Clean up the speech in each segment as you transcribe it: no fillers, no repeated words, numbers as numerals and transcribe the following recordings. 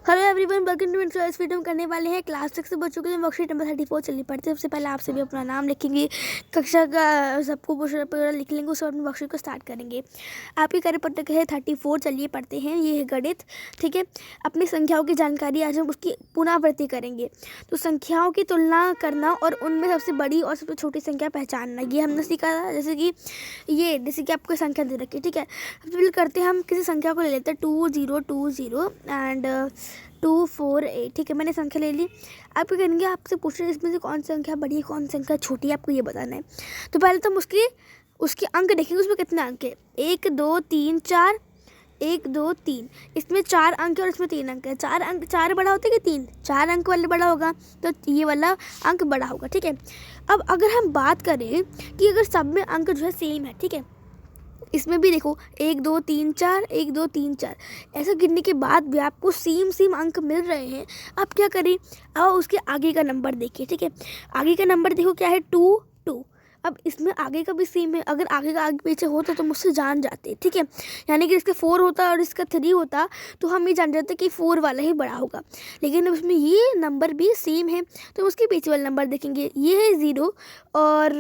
Hello everyone, welcome to intro. इस video में करने वाले हैं क्लास 6 से बच्चों के लिए वर्कशीट नंबर 34 चलनी पड़ती है। सबसे पहले आप सभी अपना नाम लिखेंगे, कक्षा का सबको वगैरह लिख लेंगे, उसके बाद अपनी वर्कशीट को स्टार्ट करेंगे। आपके कार्यपत्र है 34। चलिए पढ़ते हैं। ये है गणित, ठीक है। अपनी संख्याओं की जानकारी आज हम उसकी पुनरावृत्ति करेंगे। तो संख्याओं की तुलना करना और उनमें सबसे बड़ी और सबसे छोटी संख्या पहचानना, ये हमने सीखा था। जैसे कि आपको संख्या दे रखी है, ठीक है। सबसे पहले करते हैं, हम किसी संख्या को ले लेते हैं 2020 एंड 248, ठीक है। मैंने संख्या ले ली। आप क्या करेंगे, आपसे पूछ रहे हैं इसमें से कौन सी संख्या बड़ी है, कौन सी संख्या छोटी है, आपको ये बताना है। तो पहले तो हम उसके अंक देखेंगे, उसमें कितने अंक है। 1 2 3 4, 1 2 3, इसमें 4 अंक है और इसमें 3 अंक है। 4 बड़ा होता है कि 3? 4 अंक वाला बड़ा होगा, तो ये वाला अंक बड़ा होगा, ठीक है। अब अगर हम बात करें कि अगर सब में अंक जो है सेम है, ठीक है, इसमें भी देखो 1 2 3 4, 1 2 3 4, ऐसा गिनने के बाद भी आपको सेम अंक मिल रहे हैं। आप क्या करें, अब उसके आगे का नंबर देखिए, ठीक है। आगे का नंबर देखो क्या है, 2 2। अब इसमें आगे का भी सेम है। अगर आगे का आगे पीछे होता तो मुझसे जान जाते, ठीक है। यानी कि इसका 4 होता और इसका 3 होता तो हम ये जान जाते कि 4 वाला ही बड़ा होगा। लेकिन उसमें ये नंबर भी सेम है, तो उसके पीछे वाला नंबर देखेंगे। ये है 0 और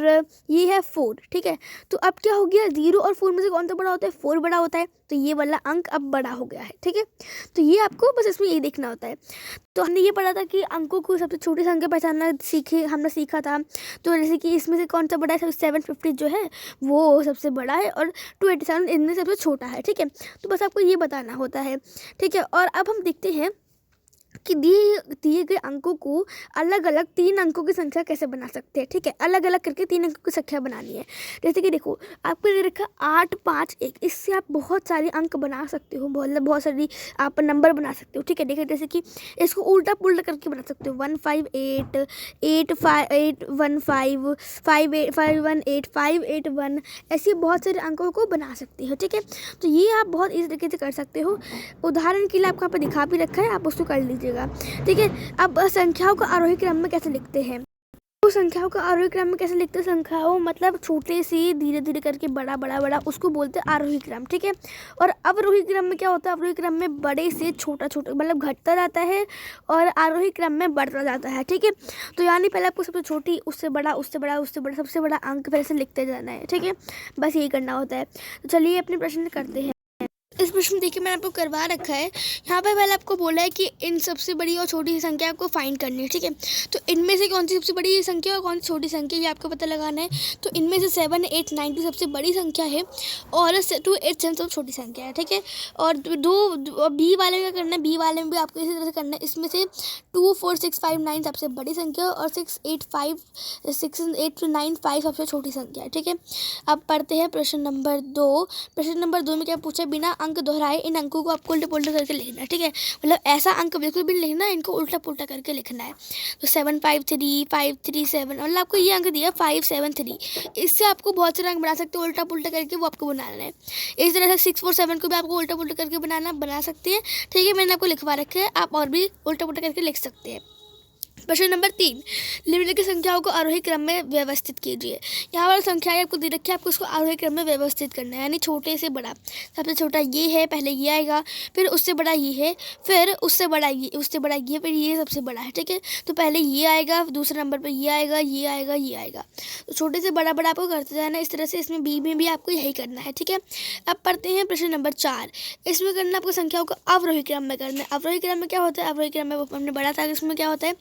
ये है 4, ठीक है। तो अब क्या हो गया, 0 और 4 में से कौन सा बड़ा होता है? 4 बड़ा होता है, तो ये वाला अंक अब बड़ा हो गया है, ठीक है। तो ये आपको बस इसमें यही देखना होता है। तो हमने ये पढ़ा था कि अंकों को सबसे छोटी संख्या पहचानना हमने सीखा था। तो जैसे कि इसमें से कौन सा बड़ा है, 750 जो है वो सबसे बड़ा है और 287 इनमें सबसे छोटा है, ठीक है। तो बस आपको ये बताना होता है, ठीक है। और अब हम देखते हैं कि दिए गए अंकों को अलग अलग 3 अंकों की संख्या कैसे बना सकते हैं, ठीक है। अलग अलग करके 3 अंकों की संख्या बनानी है। जैसे कि देखो, आपको दे रखा 8 5 1, इससे आप बहुत सारे अंक बना सकते हो, बहुत सारी आप नंबर बना सकते हो, ठीक है। देखिए, जैसे कि इसको उल्टा पुल्टा करके बना सकते हो। 158 8 5 8 1 5 5 8 5 1 8 5 8 1, ऐसे बहुत सारे अंकों को बना सकते हो, ठीक है। तो ये आप बहुत इसी तरीके से कर सकते हो। उदाहरण के लिए आपको यहाँ पर दिखा भी रखा है, आप उसको कर लीजिएगा, ठीक है। अब संख्याओं को आरोही क्रम में कैसे लिखते हैं? तो संख्याओं का आरोही क्रम में कैसे लिखते हैं? संख्याओं मतलब छोटे से धीरे धीरे करके बड़ा बड़ा बड़ा, उसको बोलते हैं आरोही क्रम, ठीक है। और अवरोही क्रम में क्या होता है? अवरोही क्रम में बड़े से छोटा छोटा मतलब घटता जाता है और आरोही क्रम में बढ़ता जाता है, ठीक है। तो यानी पहले आपको सबसे छोटी, उससे बड़ा, उससे बड़ा, उससे बड़ा, सबसे बड़ा अंक पहले से लिखते जाना है, ठीक है। बस यही करना होता है। तो चलिए अपने प्रश्न करते हैं। इस प्रश्न देखिए, मैंने आपको करवा रखा है। यहाँ पर पहले आपको बोला है कि इन सबसे बड़ी और छोटी संख्या आपको फाइंड करनी है, ठीक है। तो इनमें से कौन सी सबसे बड़ी संख्या और कौन सी छोटी संख्या, ये आपको पता लगाना है। तो इनमें से 7 8 9 2 सबसे बड़ी संख्या है और 2 8 7 सबसे छोटी संख्या है, ठीक है। और बी वाले में क्या करना है, बी वाले में भी आपको इसी तरह से करना है। इसमें से 2 4 6 5 9 सबसे बड़ी संख्या और 6 8 5 6 8 9 5 सबसे छोटी संख्या है, ठीक है। अब पढ़ते हैं प्रश्न नंबर 2। प्रश्न नंबर 2 में क्या पूछा, बिना अंक दोहराए इन अंकों को आपको उल्टा पुल्टा करके लिखना है, ठीक है। मतलब ऐसा अंक बिल्कुल भी लिखना है, इनको उल्टा पुल्टा करके लिखना है। तो 7 5 3 5 3 7, मतलब आपको ये अंक दिया 5 7 3, इससे आपको बहुत सारे अंक बना सकते हो उल्टा पुल्टा करके, वो आपको बनाना है। इस तरह से 6 4 7 को भी आपको उल्टा पुल्टा करके बना सकते हैं, ठीक है। मैंने आपको लिखवा रखा है, आप और भी उल्टा पुल्टा करके लिख सकते हैं। प्रश्न नंबर 3, निम्नलिखित संख्याओं को आरोही क्रम में व्यवस्थित कीजिए। यहाँ पर संख्याएं आपको दे रखी है, आपको उसको आरोही क्रम में व्यवस्थित करना है, यानी छोटे से बड़ा। सबसे छोटा ये है, पहले ये आएगा, फिर उससे बड़ा ये है, फिर उससे बड़ा ये, उससे बड़ा ये, फिर ये सबसे बड़ा है, ठीक है। तो पहले ये आएगा, दूसरे नंबर पर ये आएगा, ये आएगा, ये आएगा। तो छोटे से बड़ा बड़ा आपको करते जाना इस तरह से। इसमें बी में भी आपको यही करना है, ठीक है। अब पढ़ते हैं प्रश्न नंबर 4। इसमें करना आपको संख्याओं को अवरोही क्रम में करना है। अवरोही क्रम में क्या होता है? अवरोही क्रम में हमने बड़ा था, इसमें क्या होता है,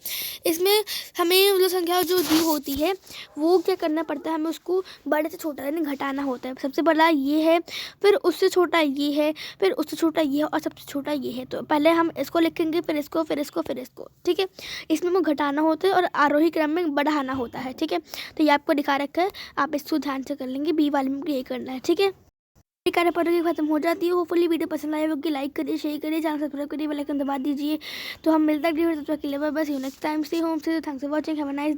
इसमें हमें जो संख्या जो दी होती है वो क्या करना पड़ता है, हमें उसको बड़े से छोटा यानी घटाना होता है। सबसे बड़ा ये है, फिर उससे छोटा ये है, फिर उससे छोटा ये है और सबसे छोटा ये है। तो पहले हम इसको लिखेंगे, फिर इसको, फिर इसको, फिर इसको, ठीक है। इसमें वो घटाना होता है और आरोही क्रम में बढ़ाना होता है, ठीक है। तो ये आपको दिखा रखा है, आप इसको ध्यान से कर लेंगे। बी वाले में यही करना है, ठीक है। कार्यपत्र खत्म हो जाती है। होपफुली वीडियो पसंद आए होगी, लाइक करिए, शेयर करिए, चैनल सब्सक्राइब करिए, बेल आइकन दबा दीजिए। तो हम मिलते हैं बस you next time. Stay home, stay thanks for watching, have a nice